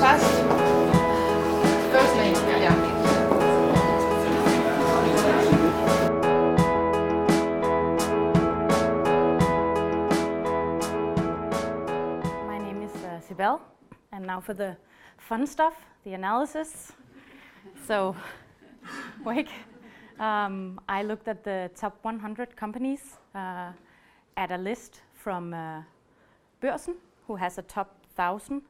fast. First name, yeah. My name is Sibel, and now for the fun stuff, the analysis. So, wake. I looked at the top 100 companies at a list from Børsen, who has a top 1,000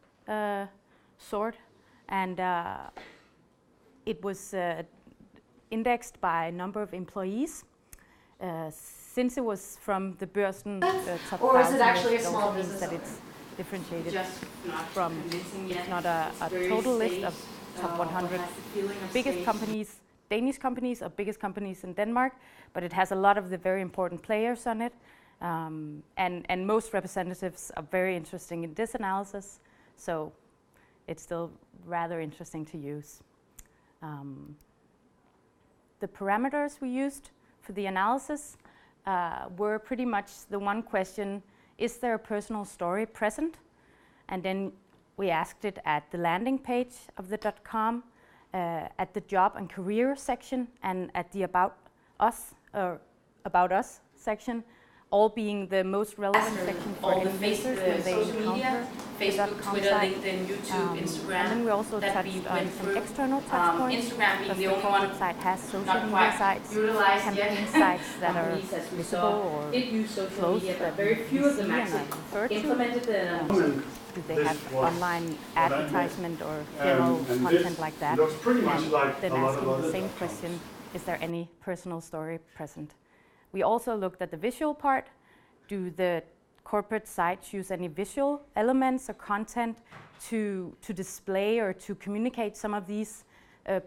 sort, and it was indexed by number of employees. Since it was from the Børsen top 1,000, or is it actually a list, small means business that owner? it's differentiated Just not from. It's not a total list of top 100 biggest companies, Danish companies, or biggest companies in Denmark, but it has a lot of the very important players on it, and most representatives are very interesting in this analysis, so it's still rather interesting to use. The parameters we used for the analysis were pretty much the one question: is there a personal story present? And then we asked it at the landing page of the .com, at the job and career section, and at the about us section, all being the most relevant section for all the users when they social media, encounter Facebook, the .com Twitter, site. LinkedIn, YouTube, Instagram. And then we also that touched we on went some through. external touch points. Instagram being Because the the only corporate one site has social not media quite sites, utilized campaign yet. sites that are Companies, as we visible saw, or did use social close media, that but very few of them see and actually are referred to. implemented the Do they have online advertisement or general and content like that? looks pretty much And like then a lot of asking the other same .coms. question: is there any personal story present? We also looked at the visual part. Do the corporate sites use any visual elements or content to display or to communicate some of these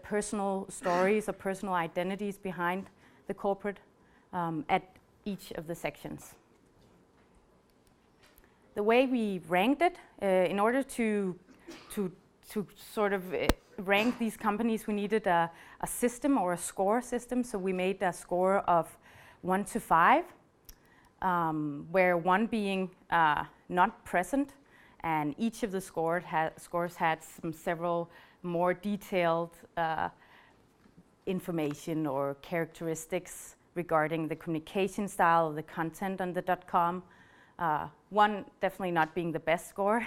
personal stories or personal identities behind the corporate at each of the sections? The way we ranked it, in order to sort of rank these companies, we needed a system or a score system. So we made a score of 1 to 5, where 1 being not present, and each of the scores had several more detailed information or characteristics regarding the communication style, the content on the .com. 1 definitely not being the best score.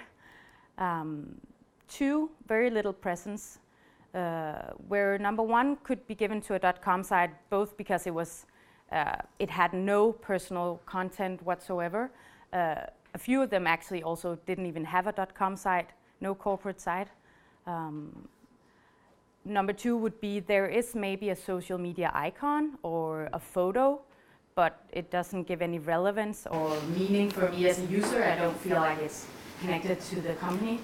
2, very little presence, where number 1 could be given to a .com site both because it had no personal content whatsoever. A few of them actually also didn't even have a .com site, no corporate site. Number 2 would be there is maybe a social media icon or a photo, but it doesn't give any relevance or meaning for me as a user. I don't feel like it's connected to the company.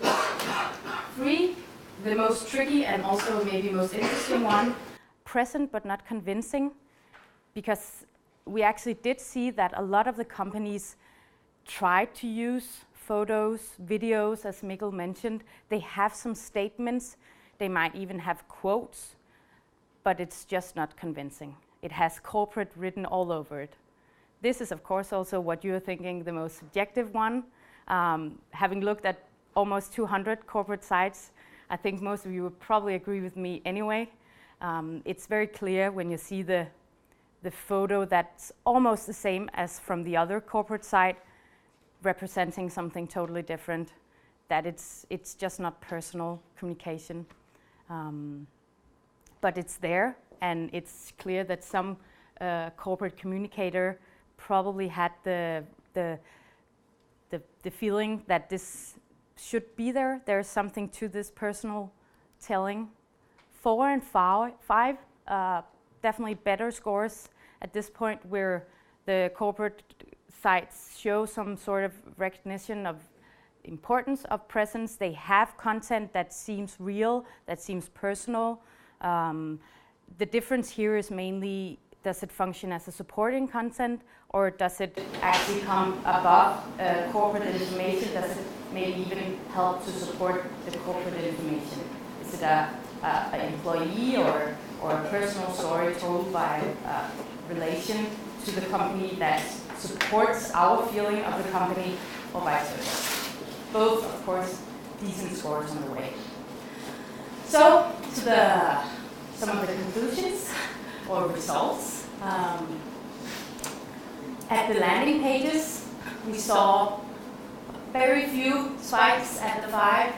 3, the most tricky and also maybe most interesting one, present but not convincing, because we actually did see that a lot of the companies tried to use photos, videos, as Mikkel mentioned. They have some statements, they might even have quotes, but it's just not convincing. It has corporate written all over it. This is of course also what you're thinking, the most subjective one. Having looked at almost 200 corporate sites, I think most of you would probably agree with me anyway. It's very clear when you see the photo that's almost the same as from the other corporate site, representing something totally different, that it's just not personal communication. But it's there, and it's clear that some corporate communicator probably had the feeling that this should be there. There's something to this personal telling. 4 and 5, definitely better scores at this point, where the corporate sites show some sort of recognition of importance of presence. They have content that seems real, that seems personal. The difference here is mainly, does it function as a supporting content, or does it actually come above corporate information? Does it maybe even help to support the corporate information? Is it an employee or a personal story told by relation to the company that supports our feeling of the company, or vice versa? Both, of course, decent scores on the way. So, to some of the conclusions or results. At the landing pages, we saw very few spikes at the 5,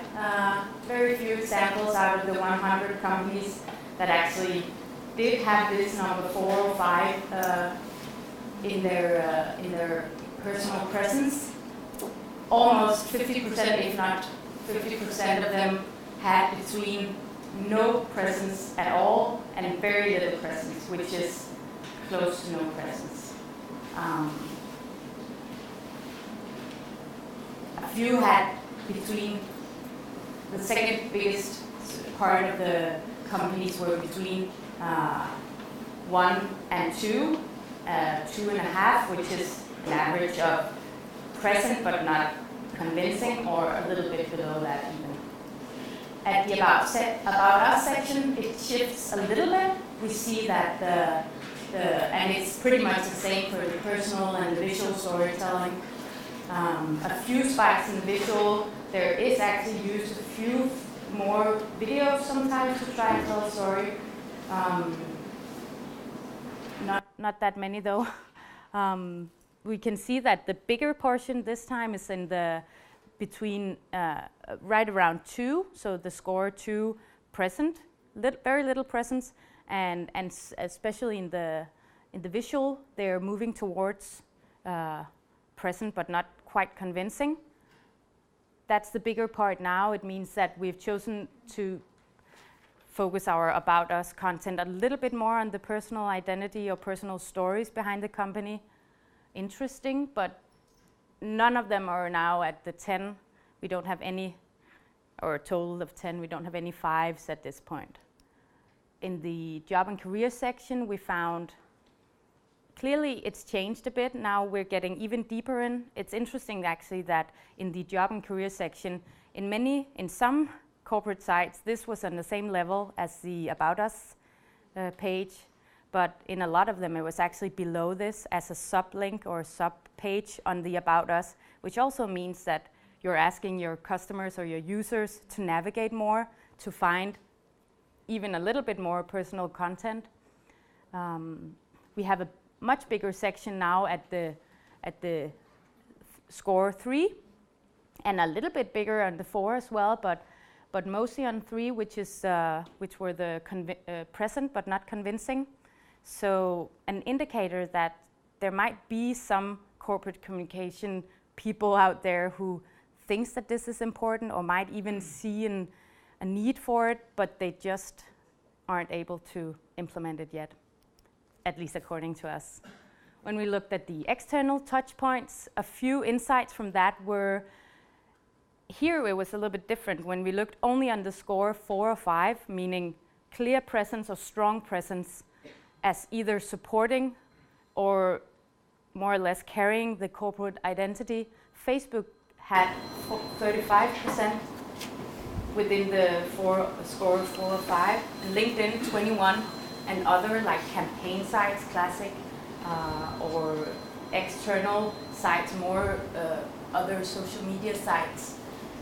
very few examples out of the 100 companies that actually did have this number 4 or 5 in their personal presence. Almost 50%, if not 50% of them, had between no presence at all and very little presence, which is close to no presence. A few had between, the second biggest part of the companies were between 1 and 2, 2.5, which is an average of present but not convincing, or a little bit below that even. At the About Us section, it shifts a little bit. We see that and it's pretty much the same for the personal and the visual storytelling. A few spikes in the visual. There is actually used a few more videos sometimes to try and tell a story. Not that many though. We can see that the bigger portion this time is in the between right around 2, so the score 2 present, very little presence, and especially in the visual, they're moving towards present but not quite convincing. That's the bigger part now. It means that we've chosen to focus our About Us content a little bit more on the personal identity or personal stories behind the company. Interesting, but none of them are now at the 10. We don't have any, or a total of 10, we don't have any 5s at this point. In the job and career section, we found clearly it's changed a bit. Now we're getting even deeper in. It's interesting actually that in the job and career section, in some corporate sites, this was on the same level as the About Us page, but in a lot of them it was actually below this as a sub-link or sub-page on the About Us, which also means that you're asking your customers or your users to navigate more, to find even a little bit more personal content. We have a much bigger section now at the score 3, and a little bit bigger on the 4 as well, but mostly on 3, which were the present but not convincing. So an indicator that there might be some corporate communication people out there who thinks that this is important or might even see a need for it, but they just aren't able to implement it yet, at least according to us. When we looked at the external touch points, a few insights from that were, here it was a little bit different. When we looked only on the score 4 or 5, meaning clear presence or strong presence as either supporting or more or less carrying the corporate identity, Facebook had 35% within the score of 4 or 5, and LinkedIn 21, and other like campaign sites, classic, or external sites, more other social media sites,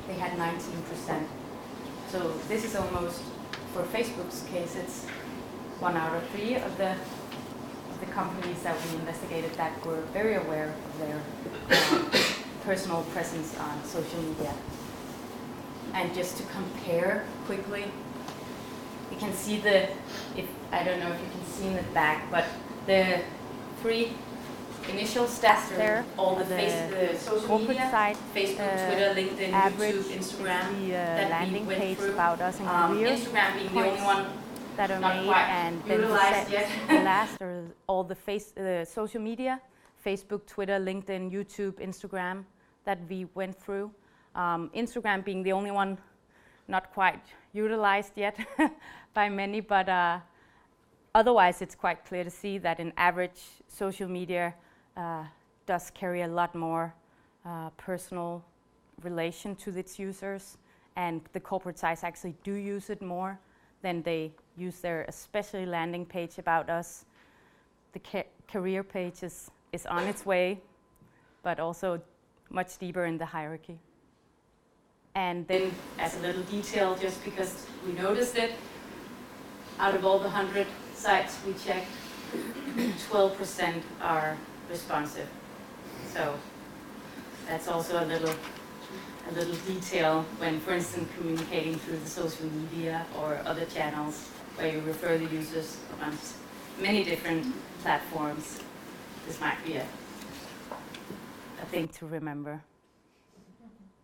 they had 19%. So this is almost, for Facebook's case, it's 1 out of 3 of the companies that we investigated that were very aware of their personal presence on social media. And just to compare quickly, you can see I don't know if you can see in the back, but the 3 initial stats there, all the social media, site, Facebook, Twitter, LinkedIn, YouTube, Instagram, the that landing we went page through. about us and careers. Instagram being the only one that are not made, quite and then utilized yet. the last are all the social media, Facebook, Twitter, LinkedIn, YouTube, Instagram that we went through. Instagram being the only one not quite utilized yet by many, but otherwise it's quite clear to see that in average social media does carry a lot more personal relation to its users, and the corporate sites actually do use it more than they use their especially landing page About Us. The career page is on its way, but also much deeper in the hierarchy. And then, as a little detail, just because we noticed it, out of all the 100 sites we checked, 12% are responsive. So that's also a little detail when, for instance, communicating through the social media or other channels where you refer the users amongst many different platforms. This might be a thing to remember.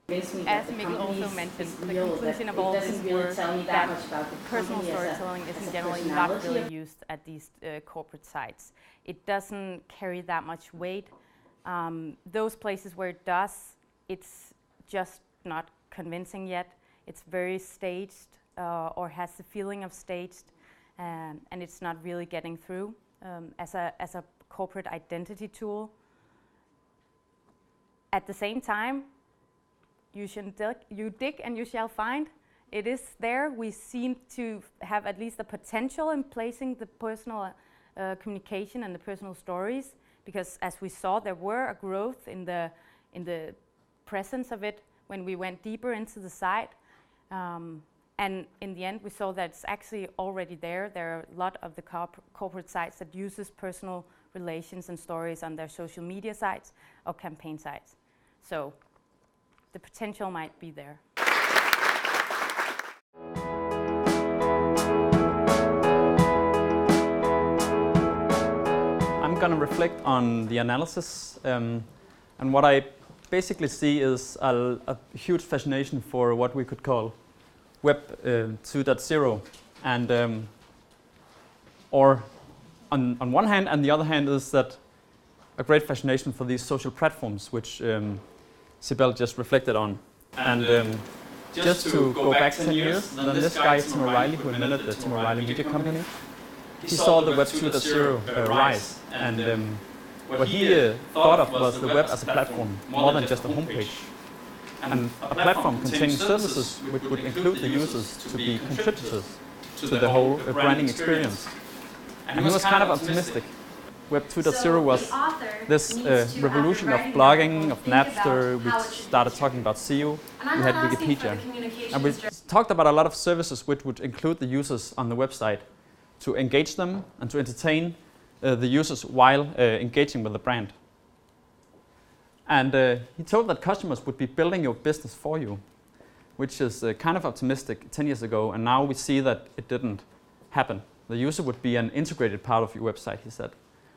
As Mikkel also mentioned, the conclusion of all this work that personal storytelling is generally not really used at these corporate sites. It doesn't carry that much weight. Those places where it does, it's just not convincing yet. It's very staged or has the feeling of staged, and it's not really getting through as a corporate identity tool. At the same time, you dig and you shall find. It is there. We seem to have at least the potential in placing the personal communication and the personal stories, because as we saw, there were a growth in the presence of it when we went deeper into the site. And in the end, we saw that it's actually already there. There are a lot of the corporate sites that uses personal relations and stories on their social media sites or campaign sites. So the potential might be there. I'm going to reflect on the analysis, and what I basically see is a huge fascination for what we could call Web 2.0, and or on one hand, and the other hand is that a great fascination for these social platforms, which Sibel just reflected on. And just to go back 10 years, then this guy, Tim O'Reilly, who invented the Tim O'Reilly Media Company, he saw the Web 2.0 rise, and what he thought of was the web as a platform, more than just a homepage. And a platform containing services which would include the users to be contributors to the whole branding experience. And he was kind of optimistic. Web 2.0 was this revolution of blogging, of Napster. We started talking about SEO. We had Wikipedia. And we talked about a lot of services which would include the users on the website to engage them and to entertain the users while engaging with the brand. And he told that customers would be building your business for you, which is kind of optimistic 10 years ago. And now we see that it didn't happen. The user would be an integrated part of your website, he said.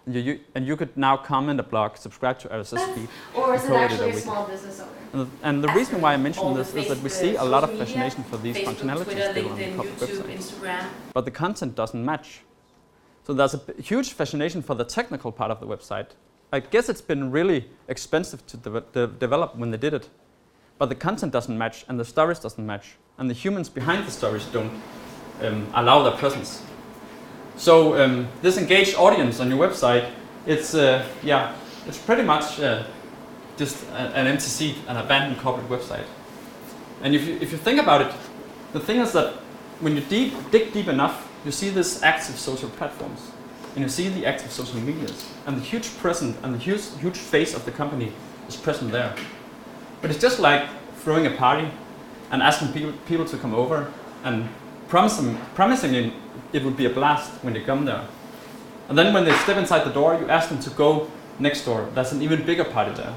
And you could now comment a blog, subscribe to RSS feed. Or is it actually a small business owner? And the reason why I mention this is that we see a lot of fascination for these Facebook, functionalities Twitter, still on the LinkedIn, corporate YouTube, website. Instagram. But the content doesn't match. So there's a huge fascination for the technical part of the website. I guess it's been really expensive to develop when they did it. But the content doesn't match, and the stories doesn't match. And the humans behind the stories don't allow their presence. So this engaged audience on your website, it's pretty much just an empty seat, an abandoned corporate website. And if you think about it, the thing is that when you dig deep enough, you see this active social platforms, and you see the active social medias, and the huge presence and the huge face of the company is present there. But it's just like throwing a party and asking people to come over and promising it would be a blast when they come there. And then when they step inside the door, you ask them to go next door. That's an even bigger party there.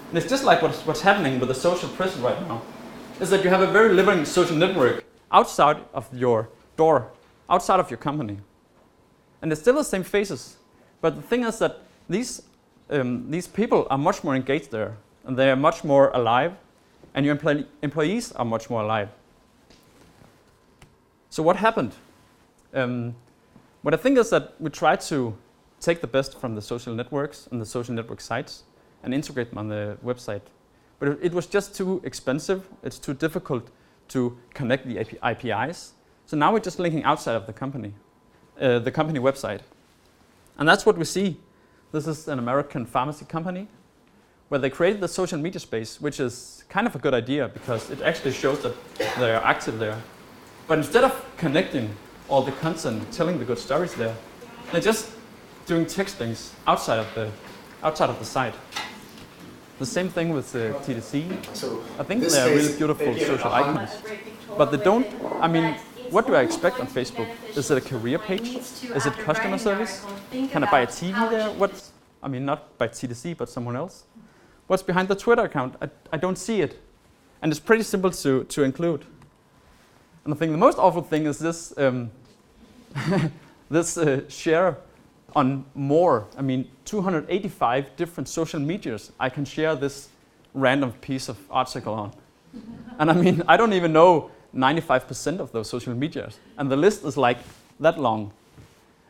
And it's just like what's happening with the social presence right now, is that you have a very living social network outside of your door, outside of your company. And it's still the same faces. But the thing is that these people are much more engaged there, and they are much more alive, and your employees are much more alive. So what happened? What I think is that we try to take the best from the social networks and the social network sites and integrate them on the website. But it was just too expensive. It's too difficult to connect the APIs. So now we're just linking outside of the company website. And that's what we see. This is an American pharmacy company where they created the social media space, which is kind of a good idea because it actually shows that they are active there. But instead of connecting all the content, telling the good stories there, they're just doing textings outside of the site. The same thing with TDC. So I think they're really beautiful social icons. But they don't, I mean, what do I expect on Facebook? Is it a career page? Is it customer service? Can I buy a TV there? What's, I mean, not by TDC, but someone else. What's behind the Twitter account? I don't see it. And it's pretty simple to include. And I think the most awful thing is this, this share on more, I mean, 285 different social medias I can share this random piece of article on. And I mean, I don't even know 95% of those social medias. And the list is like that long.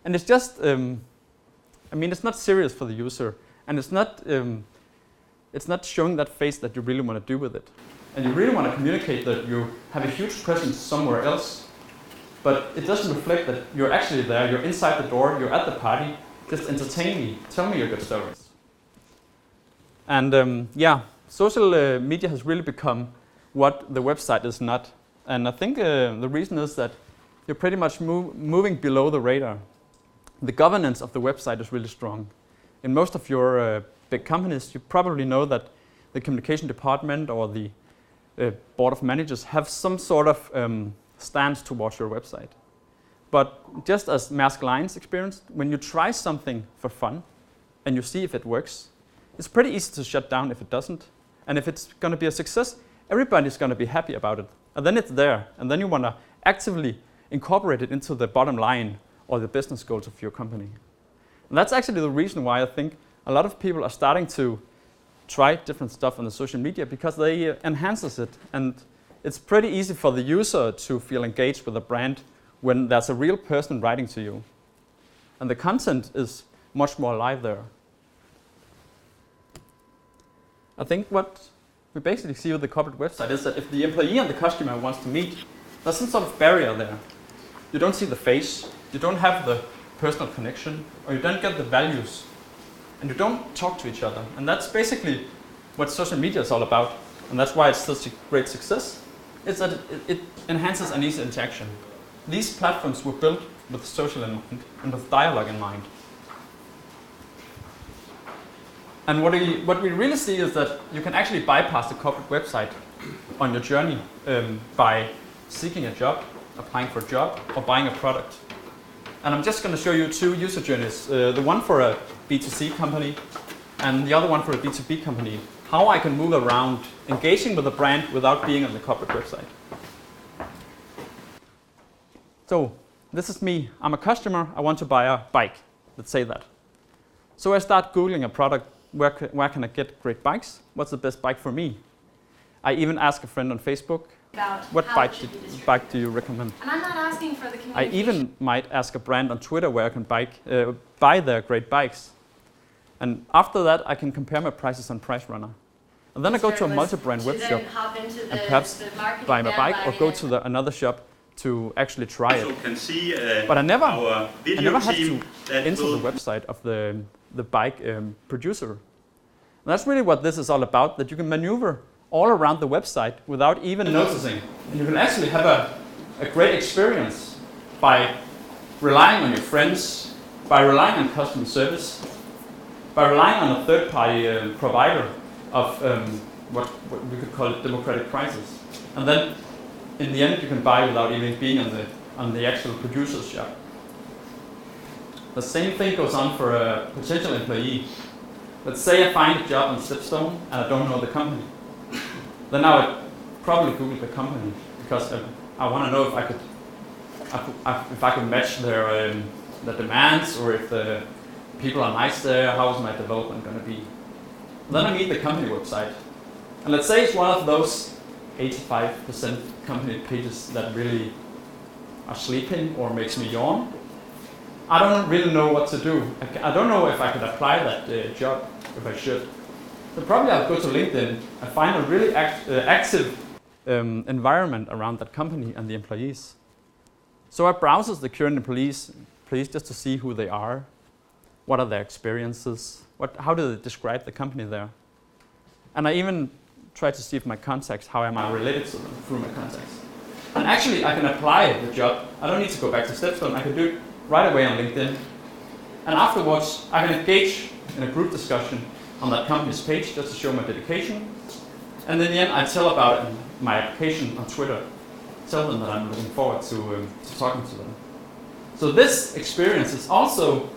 And it's just, I mean, it's not serious for the user. And it's not showing that face that you really want to do with it. And you really want to communicate that you have a huge presence somewhere else. But it doesn't reflect that you're actually there, you're inside the door, you're at the party, just entertain me, tell me your good stories. And yeah, social media has really become what the website is not. And I think the reason is that you're pretty much moving below the radar. The governance of the website is really strong. In most of your big companies, you probably know that the communication department or the board of managers have some sort of stance towards your website. But just as Maersk Line's experienced, when you try something for fun and you see if it works, it's pretty easy to shut down if it doesn't. And if it's going to be a success, everybody's going to be happy about it. And then it's there. And then you want to actively incorporate it into the bottom line or the business goals of your company. And that's actually the reason why I think a lot of people are starting to try different stuff on the social media, because they enhances it. And it's pretty easy for the user to feel engaged with a brand when there's a real person writing to you. And the content is much more alive there. I think what we basically see with the corporate website is that if the employee and the customer wants to meet, there's some sort of barrier there. You don't see the face, you don't have the personal connection, or you don't get the values, and you don't talk to each other. And that's basically what social media is all about. And that's why it's such a great success. It's that it enhances an easy interaction. These platforms were built with social in mind and with dialogue in mind. And what we really see is that you can actually bypass the corporate website on your journey by seeking a job, applying for a job, or buying a product. And I'm just going to show you two user journeys, the one for a B2C company and the other one for a B2B company, how I can move around engaging with a brand without being on the corporate website. So this is me. I'm a customer. I want to buy a bike. Let's say that. So I start Googling a product. Where can I get great bikes? What's the best bike for me? I even ask a friend on Facebook, what bike do you recommend? And I'm not asking for the I communication. even might ask a brand on Twitter where I can buy their great bikes. And after that, I can compare my prices on Price Runner. And then I go to a multi-brand web shop and perhaps buy my bike or go to another shop to actually try it. But I never have to enter the website of the bike producer. And that's really what this is all about, that you can maneuver all around the website without even noticing. And you can actually have a great experience by relying on your friends, by relying on customer service, by relying on a third-party provider of what we could call it democratic prices. And then in the end you can buy without even being on the actual producer's shop. The same thing goes on for a potential employee. Let's say I find a job on Stepstone and I don't know the company. Then I would probably Google the company because I want to know if I could match their demands, or if the people are nice there, how is my development going to be. Then I meet the company website. And let's say it's one of those 85% company pages that really are sleeping or makes me yawn. I don't really know what to do. I don't know if I could apply that job, if I should. So probably I'll go to LinkedIn and find a really active environment around that company and the employees. So I browse the current employees just to see who they are, what are their experiences, how do they describe the company there. And I even try to see if my contacts, how am I related to them through my contacts. And actually I can apply the job. I don't need to go back to Stepstone. I can do it right away on LinkedIn. And afterwards I can engage in a group discussion on that company's page just to show my dedication. And in the end, I tell about it in my application on Twitter. Tell them that I'm looking forward to talking to them. So this experience is also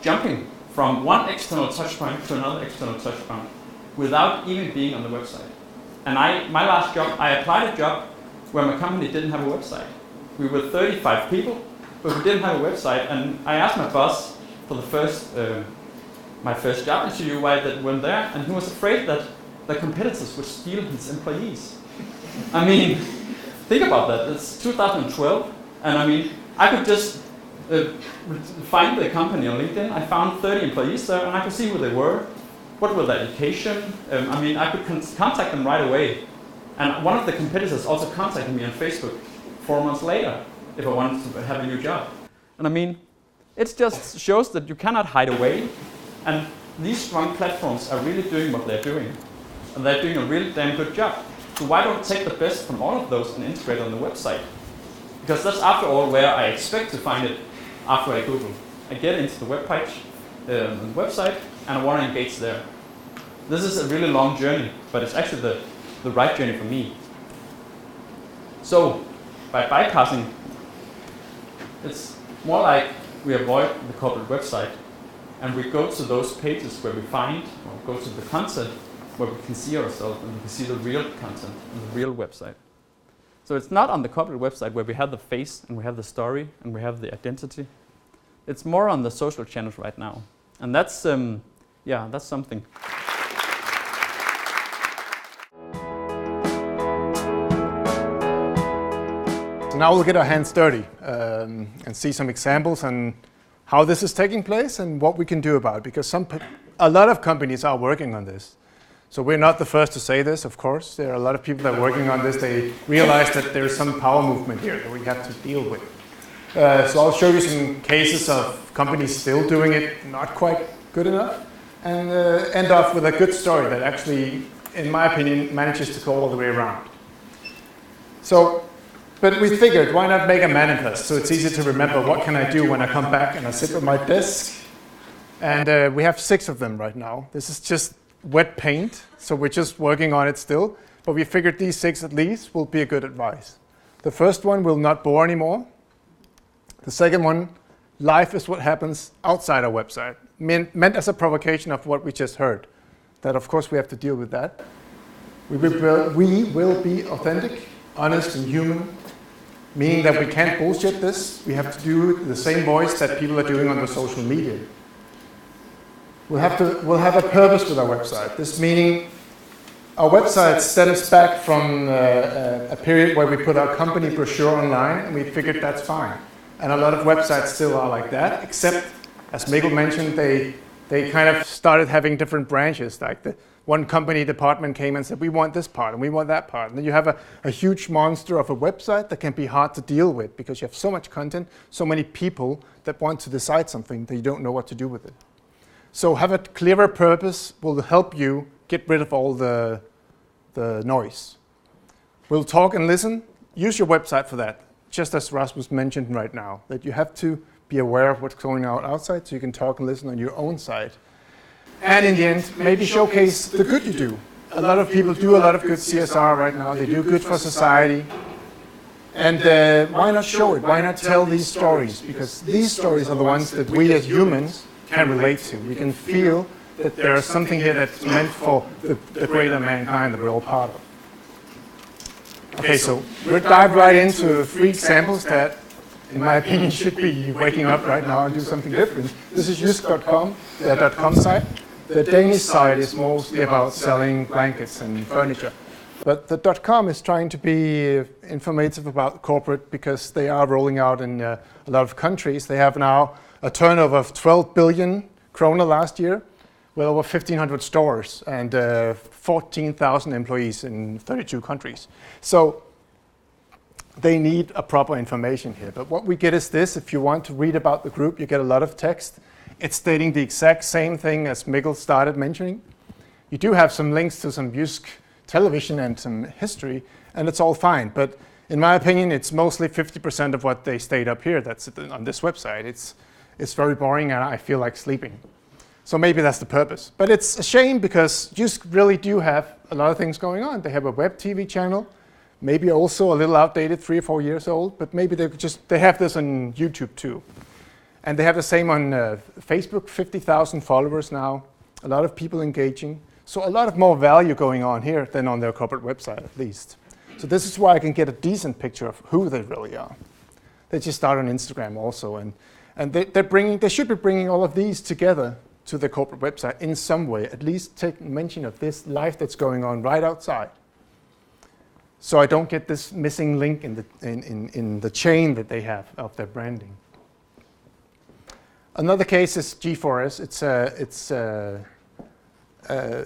jumping from one external touchpoint to another external touchpoint without even being on the website. And my last job, I applied a job where my company didn't have a website. We were 35 people, but we didn't have a website. And I asked my boss for my first job interview why that went there, and he was afraid that the competitors would steal his employees. I mean, think about that. It's 2012, and I mean, I could just find the company on LinkedIn. I found 30 employees there, and I could see who they were, what was their education. I mean, I could contact them right away. And one of the competitors also contacted me on Facebook 4 months later if I wanted to have a new job. And I mean, it just shows that you cannot hide away. And these strong platforms are really doing what they're doing. And they're doing a really damn good job. So why don't take the best from all of those and integrate on the website? Because that's after all where I expect to find it after I Google. I get into the web page, the website, and I want to engage there. This is a really long journey, but it's actually the right journey for me. So by bypassing, it's more like we avoid the corporate website and we go to those pages where we find, or go to the content where we can see ourselves and we can see the real content on the real website. So it's not on the corporate website where we have the face and we have the story and we have the identity. It's more on the social channels right now. And that's, yeah, that's something. So now we'll get our hands dirty and see some examples on how this is taking place and what we can do about it, because a lot of companies are working on this. So we're not the first to say this, of course. There are a lot of people that are working on this. They realize that there's some power movement here that we have to deal with. So I'll show you some cases of companies still doing it not quite good enough, and end off with a good story that actually, in my opinion, manages to go all the way around. So, but we figured, why not make a manifest so it's easy to remember what can I do when I come back and I sit at my desk. And we have 6 of them right now. This is just wet paint, so we're just working on it still. But we figured these 6 at least will be a good advice. The first one will not bore anymore. The second one, life is what happens outside our website. Meant as a provocation of what we just heard. That of course we have to deal with that. We will be authentic, honest and human. Meaning that we can't bullshit this. We have to do the same voice that people are doing on the social media. We'll have a purpose with our website. This meaning our website stems back from a period where we put our company brochure online and we figured that's fine. And a lot of websites still are like that, except, as Mikkel mentioned, they kind of started having different branches. Like the one company department came and said, we want this part and we want that part. And then you have a huge monster of a website that can be hard to deal with because you have so much content, so many people that want to decide something that you don't know what to do with it. So have a clearer purpose will help you get rid of all the noise. We'll talk and listen. Use your website for that, just as Rasmus mentioned right now, that you have to be aware of what's going on outside so you can talk and listen on your own side. And in the end, maybe showcase the good you do. A lot of people do a lot of good CSR right now. They do good for society. And why not show it? Why not tell these stories? Because these stories are the ones that we as humans can relate to. We can feel that there is something here that's meant for the greater mankind that we're all part of. Okay, so we'll dive right into 3 examples that, in my opinion, should be waking up right now and do something different. This is jysk.com, their .com site. The Danish side is mostly about selling blankets and furniture. But the .com is trying to be informative about corporate because they are rolling out in a lot of countries. They have now a turnover of 12 billion kroner last year, with over 1,500 stores and 14,000 employees in 32 countries. So they need a proper information here. But what we get is this. If you want to read about the group, you get a lot of text. It's stating the exact same thing as Mikkel started mentioning. You do have some links to some Jysk television and some history, and it's all fine. But in my opinion, it's mostly 50% of what they state up here that's on this website. It's very boring, and I feel like sleeping. So maybe that's the purpose. But it's a shame because JYSK really do have a lot of things going on. They have a web TV channel, maybe also a little outdated, 3 or 4 years old, but maybe they have this on YouTube too. And they have the same on Facebook, 50,000 followers now, a lot of people engaging. So a lot of more value going on here than on their corporate website at least. So this is why I can get a decent picture of who they really are. They just start on Instagram also, and they should be bringing all of these together to the corporate website in some way, at least take mention of this life that's going on right outside. So I don't get this missing link in the chain that they have of their branding. Another case is G4S.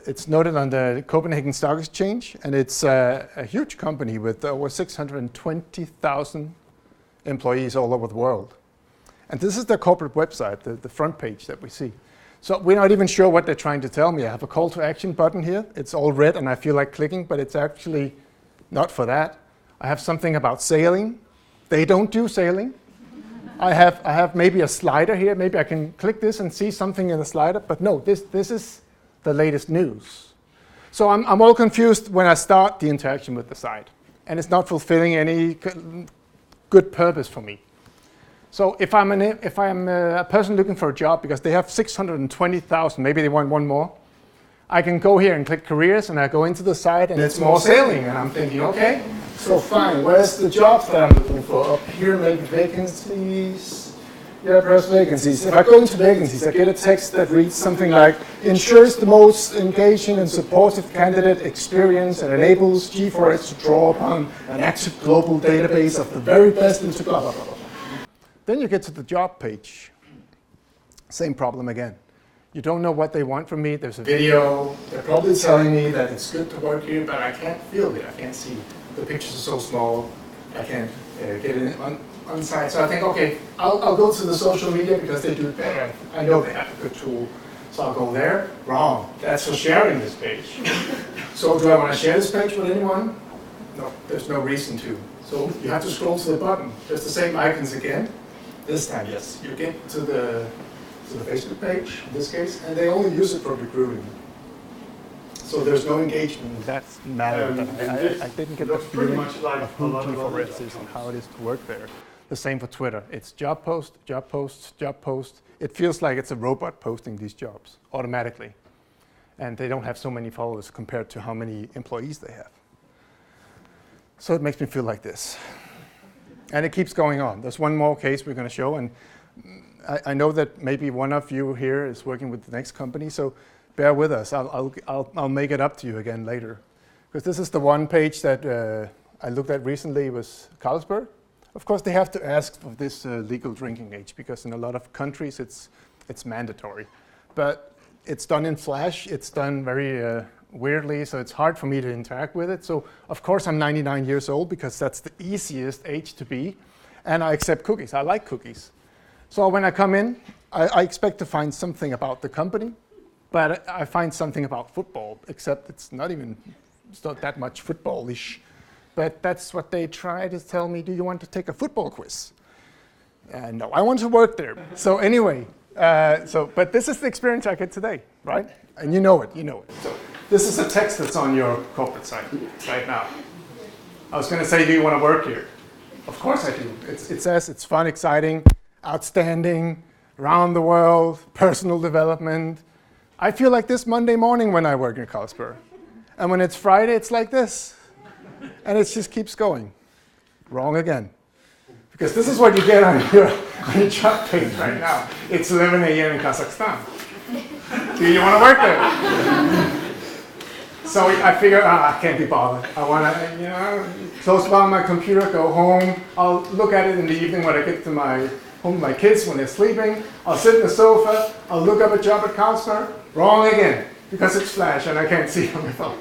It's noted on the Copenhagen Stock Exchange, and it's a huge company with over 620,000 employees all over the world. And this is their corporate website, the front page that we see. So we're not even sure what they're trying to tell me. I have a call to action button here. It's all red and I feel like clicking, but it's actually not for that. I have something about sailing. They don't do sailing. I have maybe a slider here. Maybe I can click this and see something in the slider, but no, this is the latest news. So I'm all confused when I start the interaction with the site, and it's not fulfilling any good purpose for me. So if I'm a person looking for a job, because they have 620,000, maybe they want one more, I can go here and click careers, and I go into the site, and it's more sailing, and I'm thinking, okay, so fine, where's the jobs that I'm looking for? Up here, maybe vacancies. Yeah, press vacancies. If I go into vacancies, I get a text that reads something like, ensures the most engaging and supportive candidate experience and enables G4S to draw upon an active global database of the very best into blah, blah, blah, blah. Then you get to the job page. Same problem again. You don't know what they want from me. There's a video. They're probably telling me that it's good to work here, but I can't feel it. I can't see. The pictures are so small. I can't get it on site. So I think, okay, I'll go to the social media because they do it better. I know they have a good tool. So I'll go there. Wrong. That's for sharing this page. So do I want to share this page with anyone? No, there's no reason to. So you have to scroll to the bottom. There's the same icons again. This time, yes. You get to the Facebook page, in this case, and they only use it for recruiting. So there's no engagement in that matter. I didn't get the feeling of who G4S is and how it is to work there. The same for Twitter. It's job post, job post, job post. It feels like it's a robot posting these jobs automatically. And they don't have so many followers compared to how many employees they have. So it makes me feel like this. And it keeps going on. There's one more case we're going to show, and I know that maybe one of you here is working with the next company, so bear with us. I'll make it up to you again later. Because this is the one page that I looked at recently was Carlsberg. Of course, they have to ask for this legal drinking age, because in a lot of countries it's mandatory. But it's done in Flash. It's done very weirdly, so it's hard for me to interact with it. So of course I'm 99 years old because that's the easiest age to be, and I accept cookies. I like cookies. So when I come in, I expect to find something about the company, but I find something about football, except it's not that much football-ish. But that's what they try to tell me, do you want to take a football quiz? No, I want to work there. So anyway, but this is the experience I get today, right? And you know it. So this is a text that's on your corporate site right now. I was going to say, do you want to work here? Of course I do. It says it's fun, exciting, outstanding, around the world, personal development. I feel like this Monday morning when I work in Carlsberg. And when it's Friday, it's like this. And it just keeps going. Wrong again. Because this is what you get on your job page right now. It's 11 a.m. in Kazakhstan. Do you want to work there? So I figure, I can't be bothered. I want to, close down my computer, go home. I'll look at it in the evening when I get to my home, my kids when they're sleeping. I'll sit in the sofa. I'll look up a job at Carlsberg. Wrong again, because it's Flash and I can't see on my phone.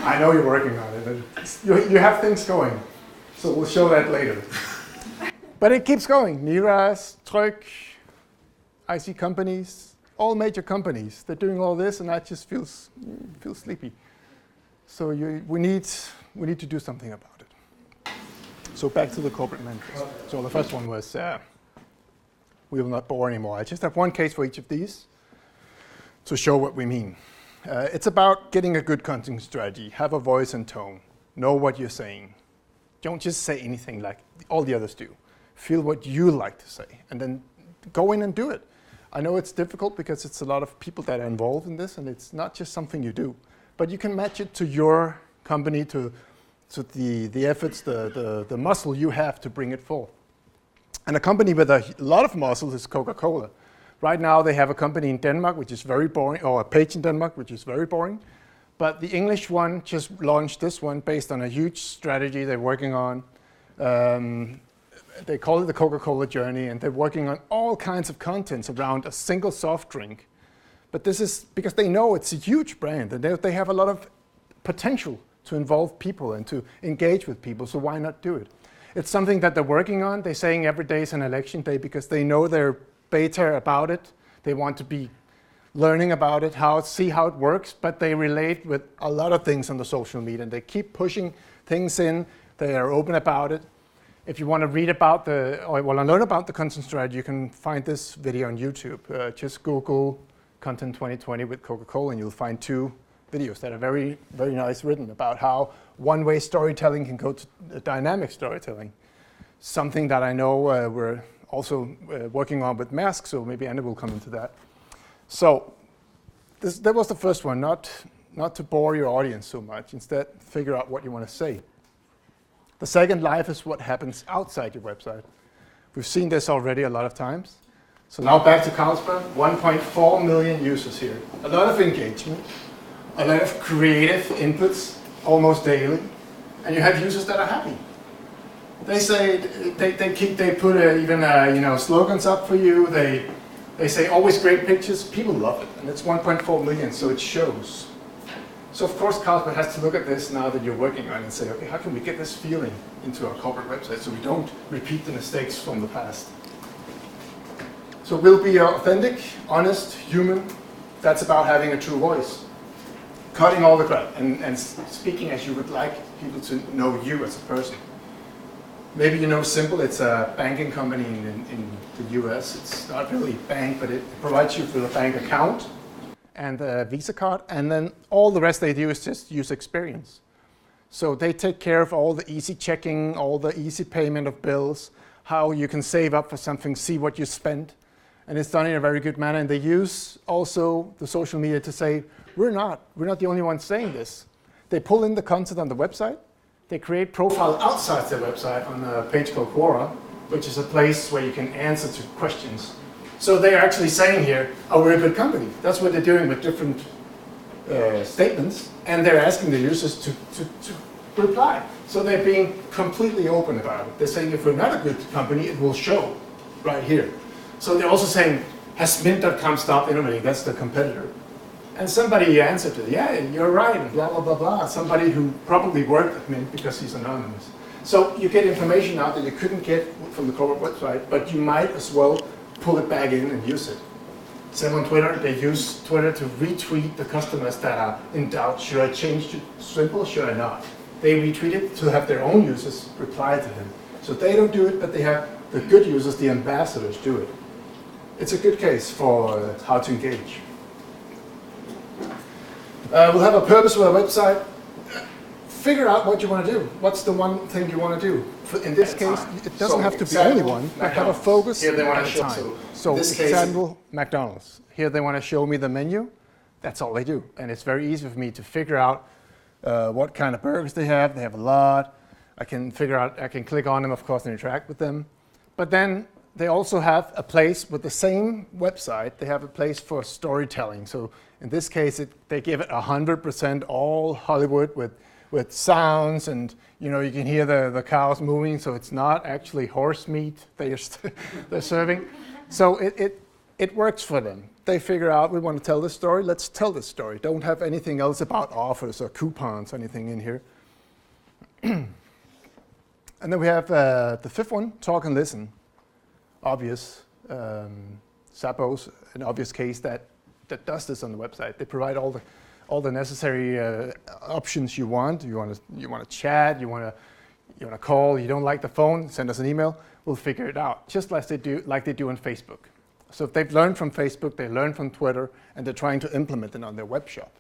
I know you're working on it. You have things going. So we'll show that later. But it keeps going. Miras, Tryg, I see companies, all major companies. They're doing all this, and I just feel sleepy. So we need to do something about it. So back to the corporate manifesto. So the first one was, we will not bore anymore. I just have one case for each of these. to show what we mean. It's about getting a good content strategy, have a voice and tone, know what you're saying. Don't just say anything like all the others do. Feel what you like to say, and then go in and do it. I know it's difficult because it's a lot of people that are involved in this, and it's not just something you do. But you can match it to your company, to the efforts, the muscle you have to bring it forth. And a company with a lot of muscles is Coca-Cola. Right now they have a company in Denmark which is very boring, or a page in Denmark which is very boring. But the English one just launched this one based on a huge strategy they're working on. They call it the Coca-Cola journey, and they're working on all kinds of contents around a single soft drink. But this is because they know it's a huge brand, and they have a lot of potential to involve people and to engage with people, so why not do it? It's something that they're working on. They're saying every day is an election day because they know they're beta about it. They want to be learning about it, see how it works, but they relate with a lot of things on the social media, and they keep pushing things in. They are open about it. If you want to read about learn about the content strategy, you can find this video on YouTube. Just Google Content 2020 with Coca-Cola, and you'll find 2 videos that are very, very nice written about how one-way storytelling can go to dynamic storytelling. Something that I know we're also working on with Mask, so maybe Anna will come into that. So that was the first one, not to bore your audience so much. Instead, figure out what you want to say. The second, life is what happens outside your website. We've seen this already a lot of times. So now back to Carlsberg, 1.4 million users here. A lot of engagement, a lot of creative inputs almost daily, and you have users that are happy. They say they put even slogans up for you. They say always great pictures. People love it, and it's 1.4 million, so it shows. So of course Carlsberg has to look at this now that you're working on it and say, okay, how can we get this feeling into our corporate website so we don't repeat the mistakes from the past? So we'll be authentic, honest, human. That's about having a true voice. Cutting all the crap and speaking as you would like people to know you as a person. Maybe you know Simple, it's a banking company in the US. It's not really a bank, but it provides you with a bank account and a Visa card, and then all the rest they do is just user experience. So they take care of all the easy checking, all the easy payment of bills, how you can save up for something, see what you spend, and it's done in a very good manner. And they use also the social media to say, we're not the only ones saying this. They pull in the content on the website, they create profile outside their website on a page called Quora, which is a place where you can answer to questions. So they are actually saying here, oh, we're a good company. That's what they're doing with different statements, and they're asking the users to reply. So they're being completely open about it. They're saying if we're not a good company, it will show right here. So they're also saying, has Mint.com stopped innovating? That's the competitor. And somebody answered to it, yeah, you're right, and blah, blah, blah, blah. Somebody who probably worked at Mint because he's anonymous. So you get information out that you couldn't get from the corporate website, but you might as well pull it back in and use it. Same on Twitter, they use Twitter to retweet the customers that are in doubt. Should I change to Simple, should I not? They retweet it to have their own users reply to him. So they don't do it, but they have the good users, the ambassadors, do it. It's a good case for how to engage. We'll have a purpose with our website. Figure out what you want to do. What's the one thing you want to do? In this case, it doesn't have to be only one, but have a focus at a time. So example, McDonald's. Here they want to show me the menu. That's all they do. And it's very easy for me to figure out what kind of burgers they have. They have a lot. I can click on them, of course, and interact with them. But then they also have a place with the same website. They have a place for storytelling. So in this case, they give it 100% all Hollywood with sounds, and you can hear the cows moving, so it's not actually horse meat they're serving. So it works for them. They figure out, we want to tell this story, let's tell this story. Don't have anything else about offers or coupons or anything in here. And then we have the fifth one, talk and listen. Obvious. Zappos, an obvious case that does this on the website. They provide all the necessary options you want. You want to chat. You want to call. You don't like the phone. Send us an email. We'll figure it out, just like they do on Facebook. So if they've learned from Facebook, they learned from Twitter, and they're trying to implement it on their web shop.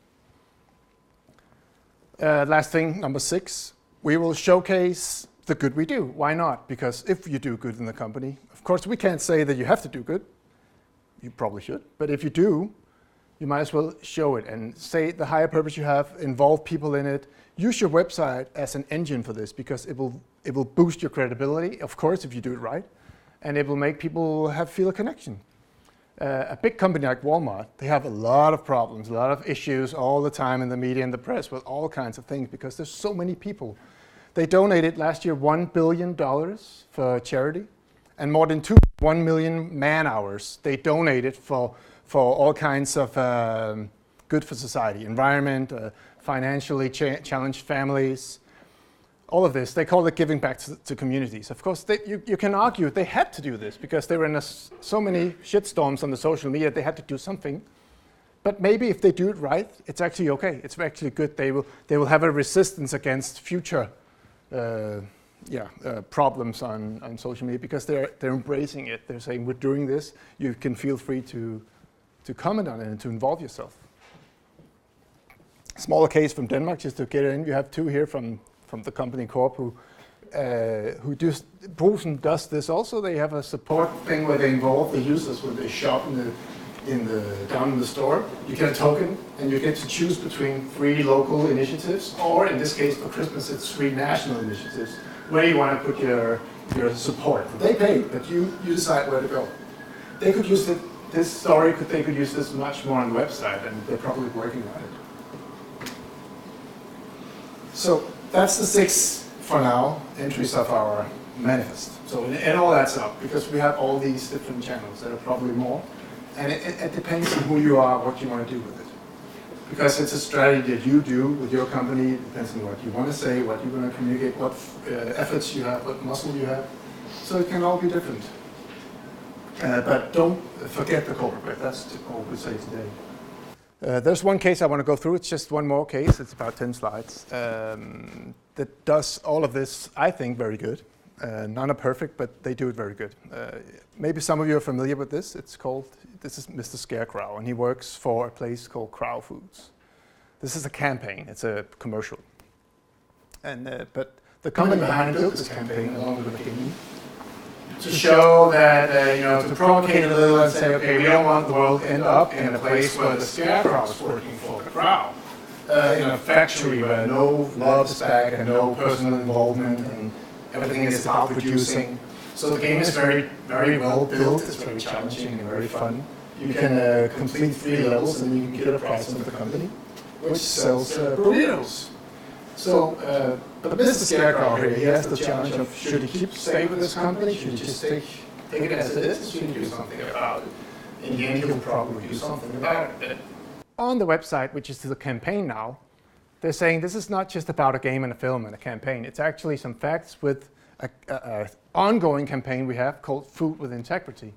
Last thing, number 6, we will showcase the good we do. Why not? Because if you do good in the company, of course we can't say that you have to do good. You probably should. But if you do, you might as well show it and say the higher purpose you have, involve people in it. Use your website as an engine for this because it will boost your credibility, of course, if you do it right. And it will make people feel a connection. A big company like Walmart, they have a lot of problems, a lot of issues all the time in the media and the press with all kinds of things because there's so many people. They donated last year $1 billion for charity and more than 1 million man-hours they donated for all kinds of good for society, environment, financially challenged families. All of this, they call it giving back to communities. Of course, you can argue they had to do this because they were in so many shitstorms on the social media, they had to do something. But maybe if they do it right, it's actually okay. It's actually good. They will have a resistance against future problems on social media because they're embracing it. They're saying, we're doing this. You can feel free to comment on it and to involve yourself. Smaller case from Denmark, just to get in. You have 2 here from the company Corp who just Brugsen does this also. They have a support thing where they involve the users when they shop down in the store. You get a token and you get to choose between 3 local initiatives, or in this case for Christmas it's 3 national initiatives where you want to put your support. They pay, but you decide where to go. They could use they could use this much more on the website, and they're probably working on it. So that's the 6 for now entries of our manifest. So it all adds up because we have all these different channels. There are probably more, and it depends on who you are, what you want to do with it. Because it's a strategy that you do with your company. It depends on what you want to say, what you want to communicate, what efforts you have, what muscle you have. So it can all be different. But don't forget the corporate bit. That's all we say today. There's one case I want to go through. It's just one more case. It's about 10 slides. That does all of this, I think, very good. None are perfect, but they do it very good. Maybe some of you are familiar with this. This is Mr. Scarecrow, and he works for a place called Crow Foods. This is a campaign. It's a commercial. But the company behind it built this campaign along with the game to show that, to provocate a little and say, okay, we don't want the world to end up in a place where the Scarecrow is working for the Crow. In a factory where no love is back and no personal involvement and everything is about producing. So the game is very, very well built. It's very challenging and very fun. You can complete 3 levels and you can get a prize from the company, which sells burritos. So, but Mr. Scarecrow here, he has the challenge of should he stay with this company? Should he just take it as it is? Should he do something about it? In the end, he'll probably do something about it. On the website, which is the campaign now, they're saying this is not just about a game and a film and a campaign. It's actually some facts with an ongoing campaign we have called Food with Integrity.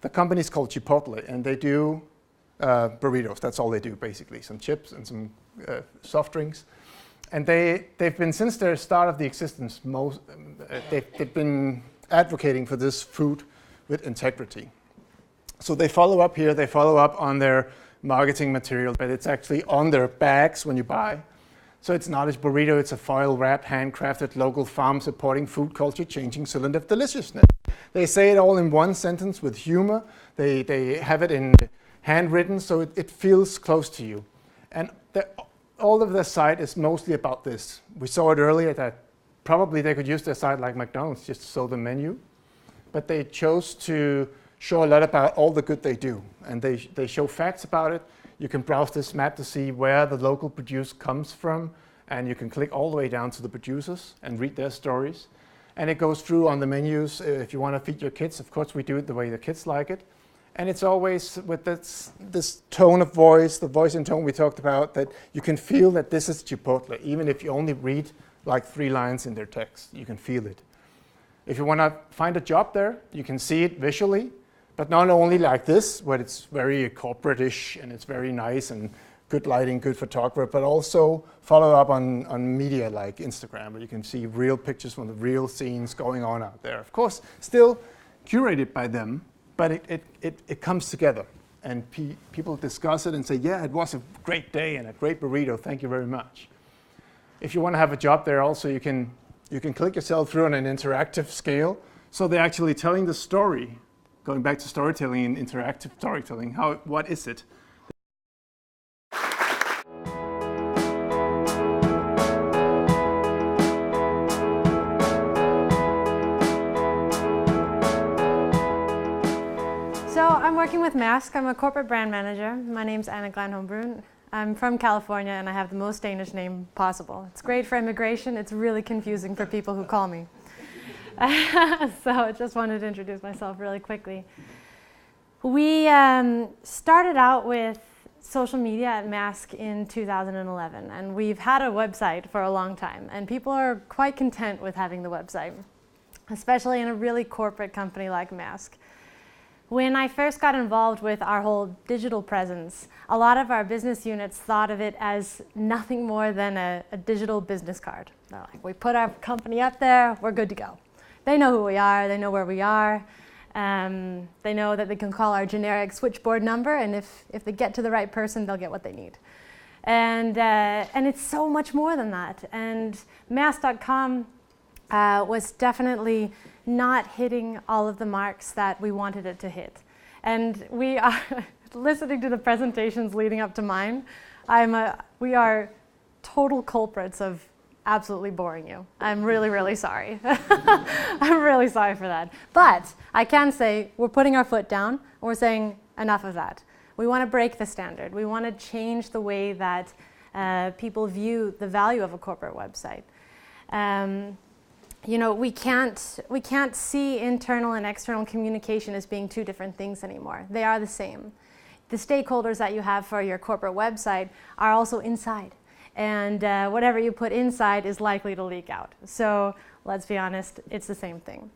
The company is called Chipotle, and they do burritos. That's all they do, basically. Some chips and some soft drinks. And they've been, since their start of the existence, they've been advocating for this food with integrity. So they follow up here. They follow up on their marketing material, but it's actually on their bags when you buy. So it's not a burrito, it's a foil-wrapped, handcrafted, local farm supporting food culture, changing cylinder of deliciousness. They say it all in one sentence with humor. They have it in handwritten, so it feels close to you. And all of their site is mostly about this. We saw it earlier that probably they could use their site like McDonald's, just to show the menu. But they chose to show a lot about all the good they do. And they show facts about it. You can browse this map to see where the local produce comes from, and you can click all the way down to the producers and read their stories. And it goes through on the menus. If you want to feed your kids, of course we do it the way the kids like it. And it's always with this tone of voice, the voice and tone we talked about, that you can feel that this is Chipotle. Even if you only read like 3 lines in their text, you can feel it. If you want to find a job there, you can see it visually. But not only like this, where it's very corporate-ish and it's very nice and good lighting, good photographer, but also follow up on media like Instagram, where you can see real pictures from the real scenes going on out there. Of course, still curated by them, but it comes together. And people discuss it and say, yeah, it was a great day and a great burrito, thank you very much. If you want to have a job there also, you can click yourself through on an interactive scale. So they're actually telling the story, going back to storytelling and interactive storytelling, what is it? So I'm working with Mask. I'm a corporate brand manager. My name's Anna Glanholm-Brun. I'm from California and I have the most Danish name possible. It's great for immigration. It's really confusing for people who call me. So I just wanted to introduce myself really quickly. We started out with social media at Mask in 2011, and we've had a website for a long time, and people are quite content with having the website, especially in a really corporate company like Mask. When I first got involved with our whole digital presence, a lot of our business units thought of it as nothing more than a digital business card. They're like, we put our company up there, we're good to go. They know who we are, they know where we are, they know that they can call our generic switchboard number, and if they get to the right person, they'll get what they need. And it's so much more than that. And Mask.com was definitely not hitting all of the marks that we wanted it to hit. And we are, listening to the presentations leading up to mine, we are total culprits of absolutely boring you. I'm really, really sorry. I'm really sorry for that. But I can say we're putting our foot down and we're saying enough of that. We want to break the standard. We want to change the way that people view the value of a corporate website. You know, we can't see internal and external communication as being two different things anymore. They are the same. The stakeholders that you have for your corporate website are also inside. And whatever you put inside is likely to leak out. So let's be honest, it's the same thing.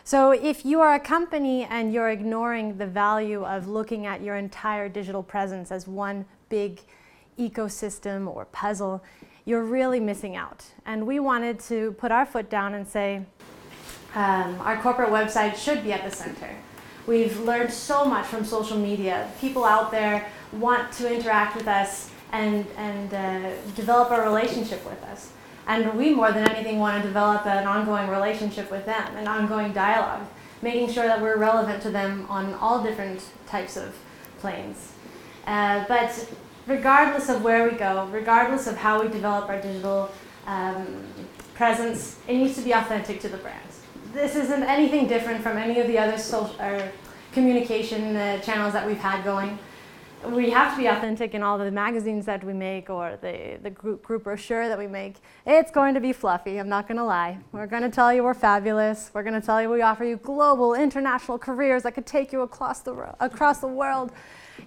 So if you are a company and you're ignoring the value of looking at your entire digital presence as one big ecosystem or puzzle, you're really missing out. And we wanted to put our foot down and say, our corporate website should be at the center. We've learned so much from social media. People out there want to interact with us and develop a relationship with us. And we, more than anything, want to develop an ongoing relationship with them, an ongoing dialogue, making sure that we're relevant to them on all different types of planes. But regardless of where we go, regardless of how we develop our digital presence, it needs to be authentic to the brand. This isn't anything different from any of the other communication channels that we've had going. We have to be authentic in all the magazines that we make or the group brochure that we make. It's going to be fluffy, I'm not going to lie. We're going to tell you we're fabulous. We're going to tell you we offer you global, international careers that could take you across the world.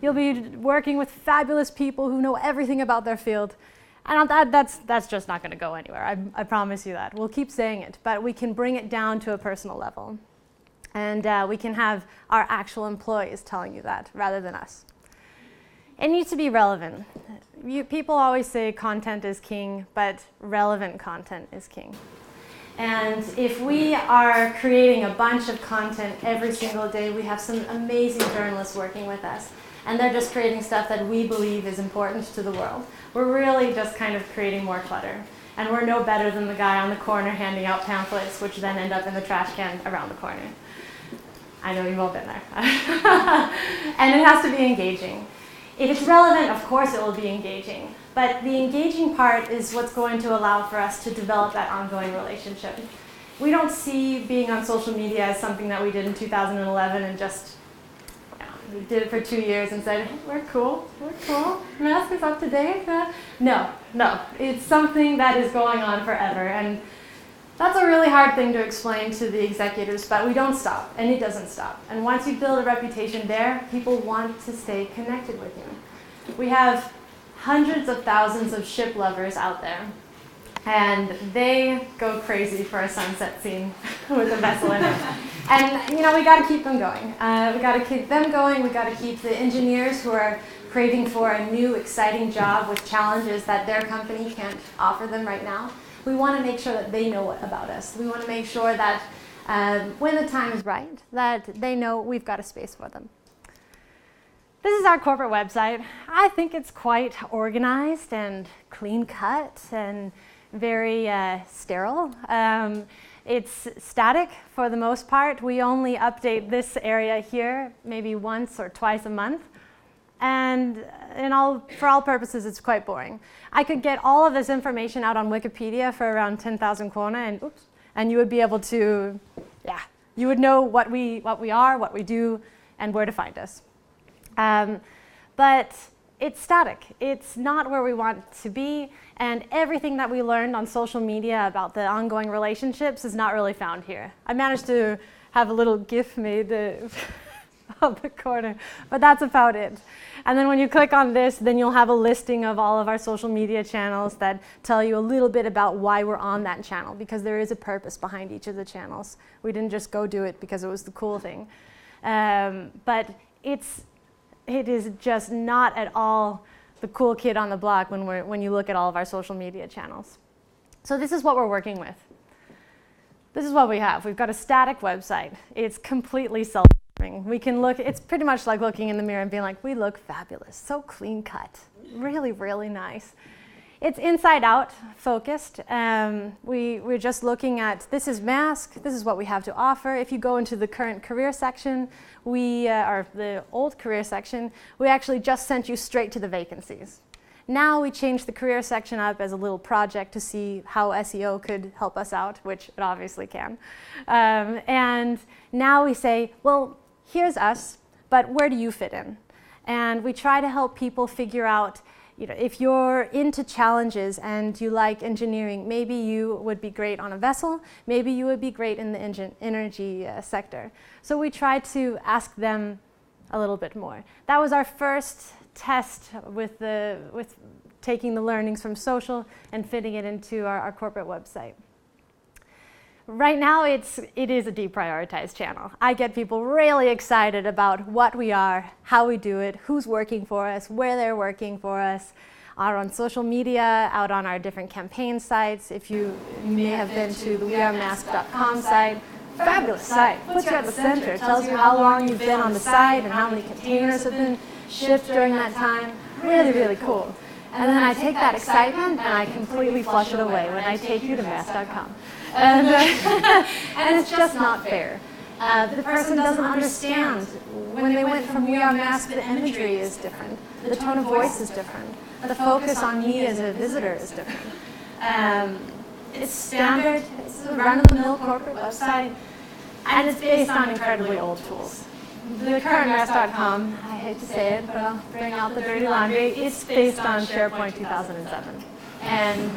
You'll be working with fabulous people who know everything about their field. And that's just not going to go anywhere, I promise you that. We'll keep saying it, but we can bring it down to a personal level. And we can have our actual employees telling you that rather than us. It needs to be relevant. People always say content is king, but relevant content is king. And if we are creating a bunch of content every single day, we have some amazing journalists working with us, and they're just creating stuff that we believe is important to the world. We're really just kind of creating more clutter. And we're no better than the guy on the corner handing out pamphlets, which then end up in the trash can around the corner. I know you've all been there. And it has to be engaging. If it's relevant, of course it will be engaging. But the engaging part is what's going to allow for us to develop that ongoing relationship. We don't see being on social media as something that we did in 2011 and just we did it for 2 years and said, hey, we're cool, Mask is up to date. No, it's something that is going on forever. And that's a really hard thing to explain to the executives, but we don't stop, and it doesn't stop. And once you build a reputation there, people want to stay connected with you. We have hundreds of thousands of ship lovers out there, and they go crazy for a sunset scene with a vessel in it. And you know, we got to keep them going. We got to keep them going. We got to keep the engineers who are craving for a new, exciting job with challenges that their company can't offer them right now. We want to make sure that they know about us. We want to make sure that when the time is right, that they know we've got a space for them. This is our corporate website. I think it's quite organized and clean cut and very sterile. It's static for the most part. We only update this area here maybe once or twice a month. And for all purposes, it's quite boring. I could get all of this information out on Wikipedia for around 10,000 krona, and you would be able to, you would know what we are, what we do, and where to find us. But it's static. It's not where we want to be, and everything that we learned on social media about the ongoing relationships is not really found here. I managed to have a little GIF made of the corner, but that's about it. And then when you click on this, then you'll have a listing of all of our social media channels that tell you a little bit about why we're on that channel, because there is a purpose behind each of the channels. We didn't just go do it because it was the cool thing. But it is just not at all the cool kid on the block when you look at all of our social media channels. So this is what we're working with. This is what we have. We've got a static website. It's completely self-serving. We can look, it's pretty much like looking in the mirror and being like, we look fabulous, so clean cut, really, really nice. It's inside out focused. We're just looking at, this is Mask, this is what we have to offer. If you go into the current career section, or the old career section, we actually just sent you straight to the vacancies. Now we changed the career section up as a little project to see how SEO could help us out, which it obviously can. And now we say, well, here's us, but where do you fit in? And we try to help people figure out, if you're into challenges and you like engineering, maybe you would be great on a vessel, maybe you would be great in the energy sector. So we try to ask them a little bit more. That was our first test with taking the learnings from social and fitting it into our corporate website. Right now, it is a deprioritized channel. I get people really excited about what we are, how we do it, who's working for us, where they're working for us, are on social media, out on our different campaign sites. If you may have been to the wearemask.com site, fabulous site, puts you at the center, tells you how long you've been on the site and how many containers have been shipped during that time. Really, really cool. And then I take that excitement and I completely flush it away when I take you to mask.com. And it's just not fair. The person doesn't understand. When they went from We Are Mask, the imagery is different. The tone of voice is different. The focus on me as a visitor is different. It's standard. It's a run-of-the-mill corporate website. And it's based on incredibly old tools. The current mask.com, I hate to say it, but I'll bring out the dirty laundry, it's based on SharePoint 2007. And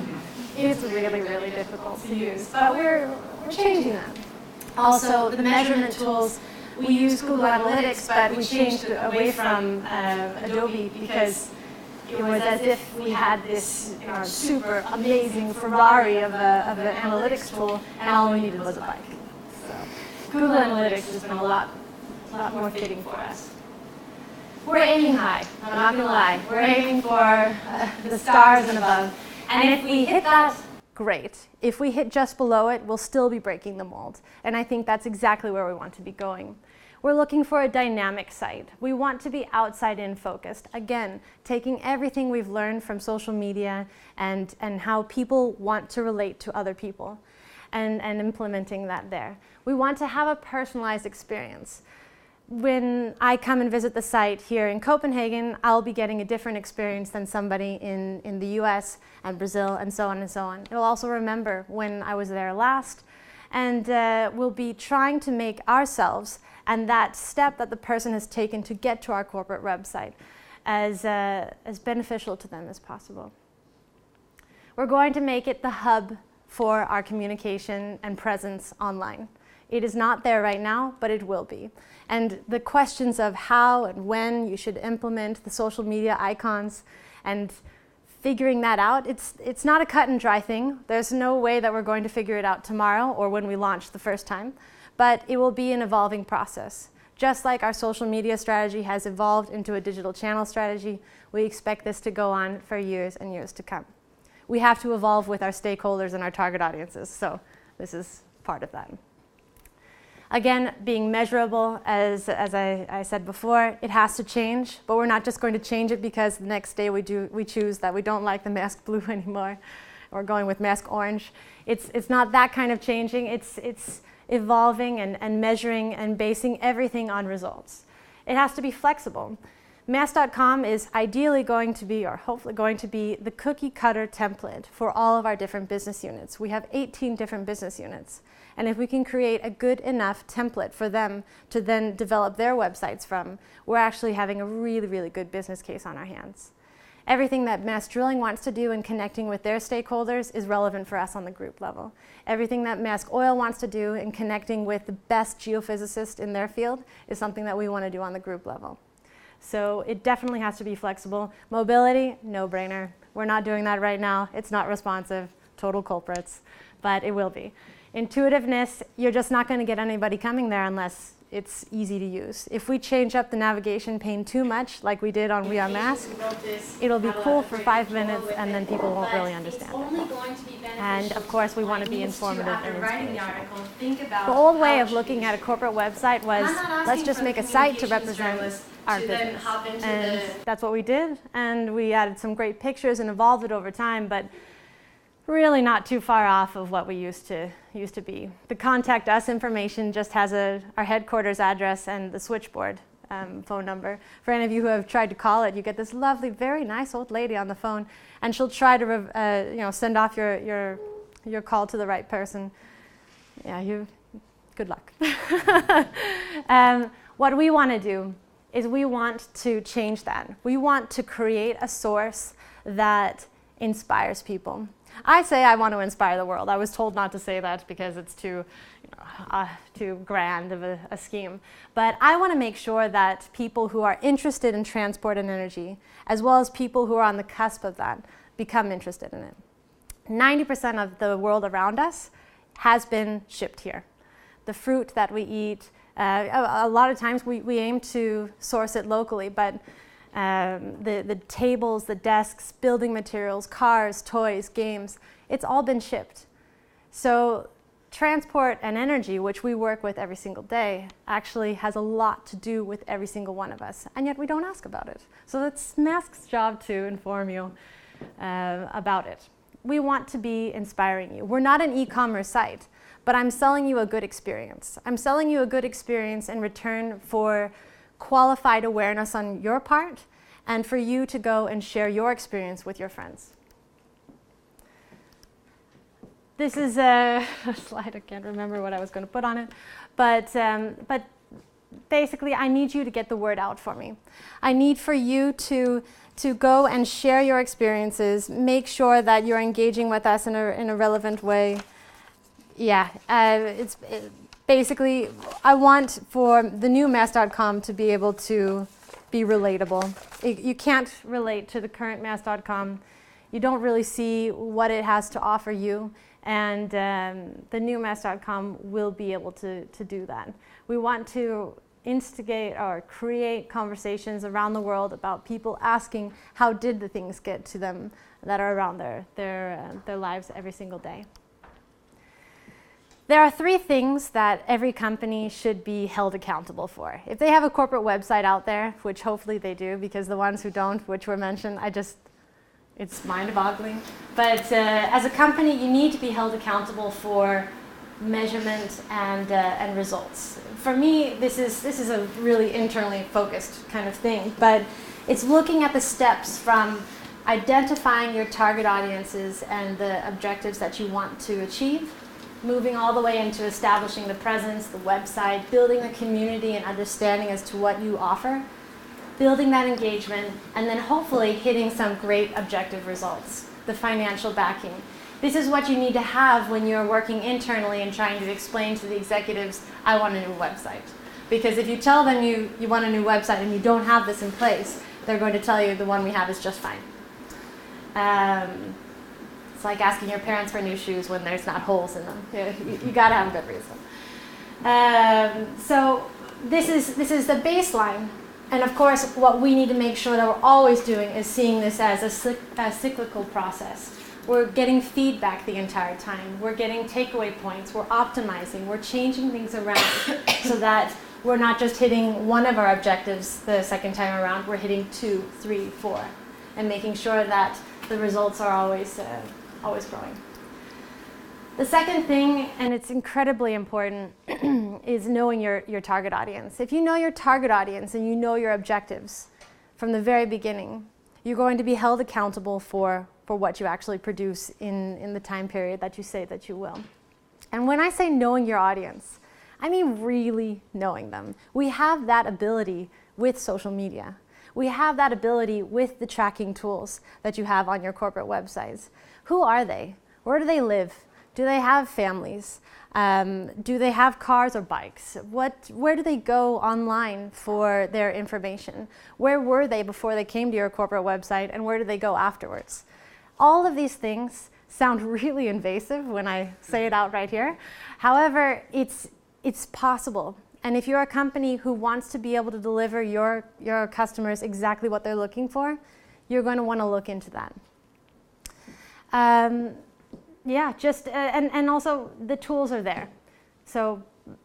it's really, really difficult to use, but we're changing that. Also, the measurement tools, we use Google Analytics, but we changed away from Adobe because it was as if we had this super amazing Ferrari of an analytics tool, and all we needed was a bike. So Google Analytics has been a lot more fitting for us. We're aiming high, I'm not gonna lie. We're aiming for the stars and above. And if we hit that, great. If we hit just below it, we'll still be breaking the mold. And I think that's exactly where we want to be going. We're looking for a dynamic site. We want to be outside-in focused. Again, taking everything we've learned from social media and how people want to relate to other people and implementing that there. We want to have a personalized experience. When I come and visit the site here in Copenhagen, I'll be getting a different experience than somebody in the US and Brazil and so on and so on. It'll also remember when I was there last, and we'll be trying to make ourselves and that step that the person has taken to get to our corporate website as beneficial to them as possible. We're going to make it the hub for our communication and presence online. It is not there right now, but it will be. And the questions of how and when you should implement the social media icons and figuring that out, it's not a cut and dry thing. There's no way that we're going to figure it out tomorrow or when we launch the first time, but it will be an evolving process. Just like our social media strategy has evolved into a digital channel strategy, we expect this to go on for years and years to come. We have to evolve with our stakeholders and our target audiences, so this is part of that. Again, being measurable, as I said before, it has to change, but we're not just going to change it because the next day we choose that we don't like the mask blue anymore. We're going with mask orange. It's not that kind of changing. It's evolving and measuring and basing everything on results. It has to be flexible. Mask.com is ideally going to be, or hopefully going to be, the cookie cutter template for all of our different business units. We have 18 different business units. And if we can create a good enough template for them to then develop their websites from, we're actually having a really, really good business case on our hands. Everything that Mass Drilling wants to do in connecting with their stakeholders is relevant for us on the group level. Everything that Maersk Oil wants to do in connecting with the best geophysicists in their field is something that we want to do on the group level. So it definitely has to be flexible. Mobility, no-brainer. We're not doing that right now. It's not responsive, total culprits, but it will be. Intuitiveness, you're just not going to get anybody coming there unless it's easy to use. If we change up the navigation pane too much, like we did on We Are Mask, it'll be cool for 5 minutes and then people won't really understand it. And of course we want to be informative and inspirational. The old way of looking at a corporate website was, let's just make a site to represent our business. And that's what we did, and we added some great pictures and evolved it over time, but really not too far off of what we used to be. The contact us information just has our headquarters address and the switchboard phone number. For any of you who have tried to call it, you get this lovely, very nice old lady on the phone, and she'll try to send off your call to the right person. Yeah, good luck. What we want to do is we want to change that. We want to create a source that inspires people. I say I want to inspire the world. I was told not to say that because it's too grand of a scheme. But I want to make sure that people who are interested in transport and energy, as well as people who are on the cusp of that, become interested in it. 90% of the world around us has been shipped here. The fruit that we eat, a lot of times we aim to source it locally, but the tables, the desks, building materials, cars, toys, games, it's all been shipped. So transport and energy, which we work with every single day, actually has a lot to do with every single one of us, and yet we don't ask about it. So it's Mask's job to inform you about it. We want to be inspiring you. We're not an e-commerce site, but I'm selling you a good experience. I'm selling you a good experience in return for qualified awareness on your part and for you to go and share your experience with your friends. This is a slide, I can't remember what I was going to put on it, but basically I need you to get the word out for me. I need for you to go and share your experiences, make sure that you're engaging with us in a relevant way. Yeah, basically, I want for the new Mass.com to be able to be relatable. You can't relate to the current Mass.com. You don't really see what it has to offer you, and the new Mass.com will be able to do that. We want to instigate or create conversations around the world about people asking how did the things get to them that are around their lives every single day. There are 3 things that every company should be held accountable for. If they have a corporate website out there, which hopefully they do, because the ones who don't, which were mentioned, it's mind-boggling. But as a company, you need to be held accountable for measurement and results. For me, this is a really internally focused kind of thing, but it's looking at the steps from identifying your target audiences and the objectives that you want to achieve, moving all the way into establishing the presence, the website, building a community and understanding as to what you offer, building that engagement, and then hopefully hitting some great objective results, the financial backing. This is what you need to have when you're working internally and trying to explain to the executives, I want a new website. Because if you tell them you want a new website and you don't have this in place, they're going to tell you the one we have is just fine. It's like asking your parents for new shoes when there's not holes in them. You got to have a good reason. So this is the baseline. And of course, what we need to make sure that we're always doing is seeing this as a cyclical process. We're getting feedback the entire time. We're getting takeaway points. We're optimizing. We're changing things around so that we're not just hitting one of our objectives the second time around. We're hitting 2, 3, 4, and making sure that the results are always growing. The second thing, and it's incredibly important, is knowing your target audience. If you know your target audience and you know your objectives from the very beginning, you're going to be held accountable for what you actually produce in the time period that you say that you will. And when I say knowing your audience, I mean really knowing them. We have that ability with social media. We have that ability with the tracking tools that you have on your corporate websites. Who are they? Where do they live? Do they have families? Do they have cars or bikes? Where do they go online for their information? Where were they before they came to your corporate website, and where do they go afterwards? All of these things sound really invasive when I say it out right here. However, it's possible. And if you're a company who wants to be able to deliver your customers exactly what they're looking for, you're going to want to look into that. And also the tools are there. So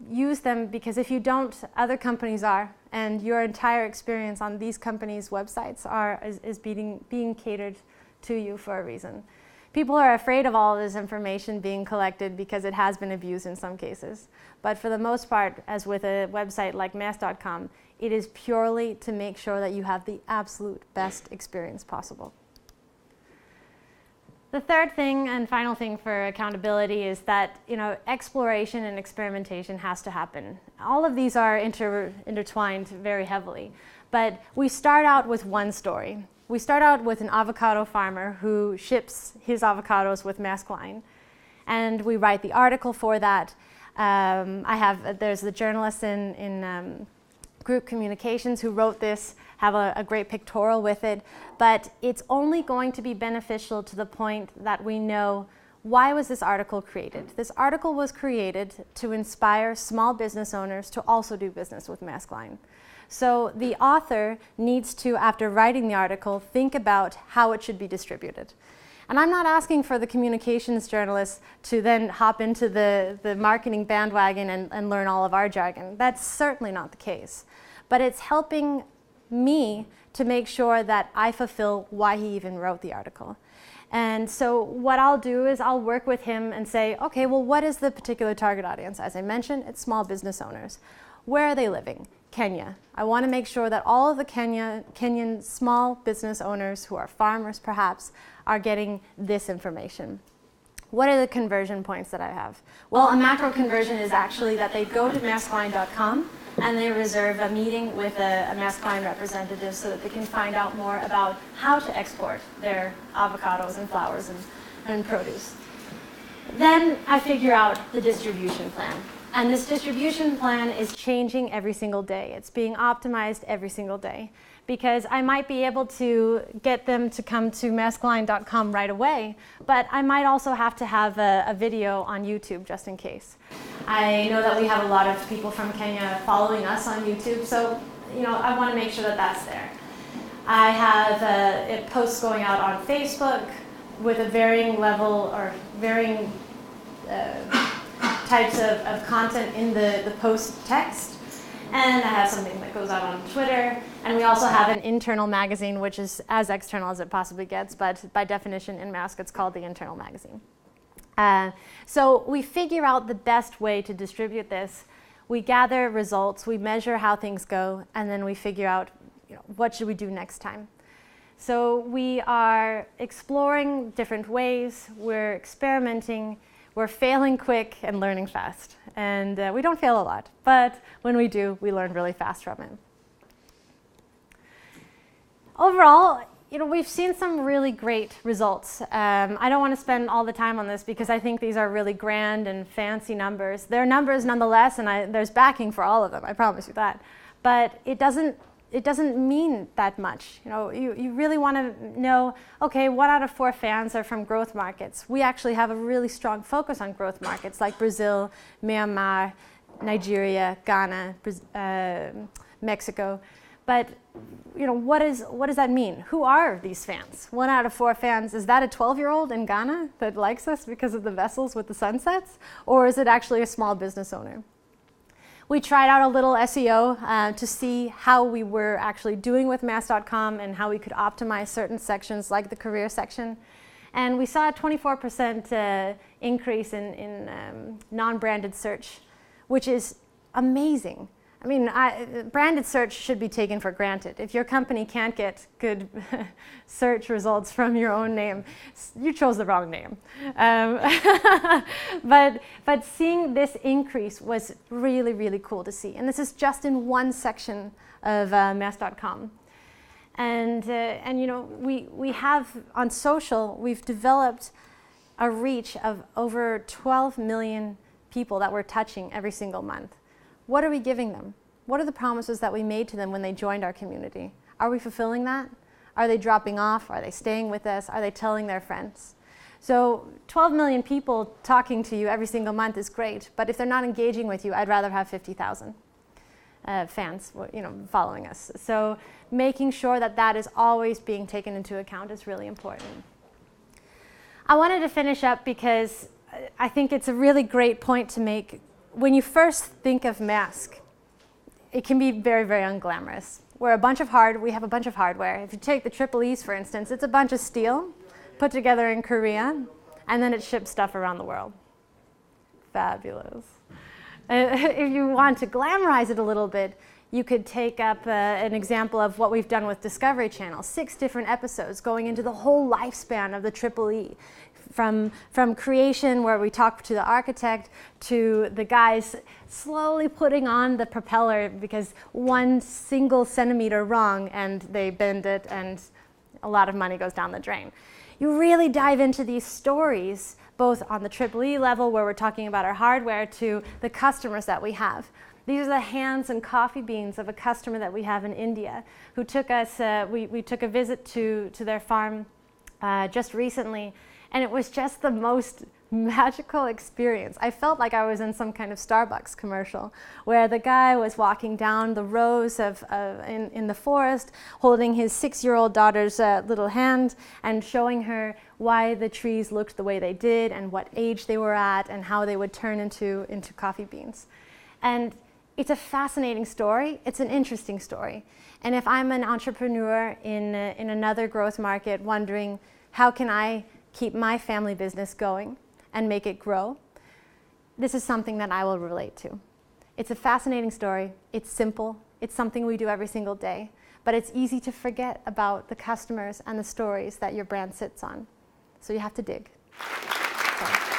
use them, because if you don't, other companies are, and your entire experience on these companies' websites is being catered to you for a reason. People are afraid of all this information being collected because it has been abused in some cases. But for the most part, as with a website like mass.com, it is purely to make sure that you have the absolute best experience possible. The third thing and final thing for accountability is that exploration and experimentation has to happen. All of these are intertwined very heavily. But we start out with one story. We start out with an avocado farmer who ships his avocados with Maersk Line, and we write the article for that. There's the journalists in Group Communications who wrote this, have a great pictorial with it, but it's only going to be beneficial to the point that we know, why was this article created? This article was created to inspire small business owners to also do business with Maersk Line. So the author needs to, after writing the article, think about how it should be distributed. And I'm not asking for the communications journalists to then hop into the marketing bandwagon and learn all of our jargon. That's certainly not the case. But it's helping me to make sure that I fulfill why he even wrote the article. And so what I'll do is I'll work with him and say, okay, well, what is the particular target audience? As I mentioned, it's small business owners. Where are they living? Kenya. I want to make sure that all of the Kenyan small business owners who are farmers perhaps are getting this information. What are the conversion points that I have? Well, a macro conversion is actually that they go to maerskline.com and they reserve a meeting with a Maersk Line representative so that they can find out more about how to export their avocados and flowers and produce. Then I figure out the distribution plan. And this distribution plan is changing every single day. It's being optimized every single day. Because I might be able to get them to come to maerskline.com right away, but I might also have to have a video on YouTube just in case. I know that we have a lot of people from Kenya following us on YouTube, so I want to make sure that that's there. I have posts going out on Facebook with a varying level or varying types of content in the post text. And I have something that goes out on Twitter. And we also have an internal magazine, which is as external as it possibly gets, but by definition in Maersk, it's called the internal magazine. So we figure out the best way to distribute this. We gather results, we measure how things go, and then we figure out what should we do next time. So we are exploring different ways, we're experimenting, we're failing quick and learning fast. And we don't fail a lot, but when we do, we learn really fast from it. Overall, we've seen some really great results. I don't want to spend all the time on this because I think these are really grand and fancy numbers. They're numbers nonetheless, and there's backing for all of them, I promise you that. But it doesn't mean that much. You really want to know, okay, 1 out of 4 fans are from growth markets. We actually have a really strong focus on growth markets like Brazil, Myanmar, Nigeria, Ghana, Mexico. But what does that mean? Who are these fans? 1 out of 4 fans, is that a 12-year-old in Ghana that likes us because of the vessels with the sunsets? Or is it actually a small business owner? We tried out a little SEO to see how we were actually doing with Mass.com and how we could optimize certain sections like the career section. And we saw a 24% increase in non-branded search, which is amazing. I mean, branded search should be taken for granted. If your company can't get good search results from your own name, you chose the wrong name. But seeing this increase was really, really cool to see. And this is just in one section of Mass.com. And we have, on social, we've developed a reach of over 12 million people that we're touching every single month. What are we giving them? What are the promises that we made to them when they joined our community? Are we fulfilling that? Are they dropping off? Are they staying with us? Are they telling their friends? So 12 million people talking to you every single month is great, but if they're not engaging with you, I'd rather have 50,000 fans following us. So making sure that that is always being taken into account is really important. I wanted to finish up because I think it's a really great point to make. When you first think of Mask, it can be very, very unglamorous. We have a bunch of hardware. If you take the Triple E's, for instance, it's a bunch of steel put together in Korea, and then it ships stuff around the world. Fabulous. If you want to glamorize it a little bit, you could take up an example of what we've done with Discovery Channel, 6 different episodes going into the whole lifespan of the Triple E. From creation, where we talk to the architect, to the guys slowly putting on the propeller because 1 single centimeter wrong and they bend it and a lot of money goes down the drain. You really dive into these stories, both on the Triple E level, where we're talking about our hardware, to the customers that we have. These are the hands and coffee beans of a customer that we have in India who took us, we took a visit to their farm just recently. And it was just the most magical experience. I felt like I was in some kind of Starbucks commercial where the guy was walking down the rows in the forest holding his 6-year-old daughter's little hand and showing her why the trees looked the way they did and what age they were at and how they would turn into coffee beans. And it's a fascinating story. It's an interesting story. And if I'm an entrepreneur in another growth market wondering how can I keep my family business going and make it grow, this is something that I will relate to. It's a fascinating story. It's simple. It's something we do every single day. But it's easy to forget about the customers and the stories that your brand sits on. So you have to dig. So.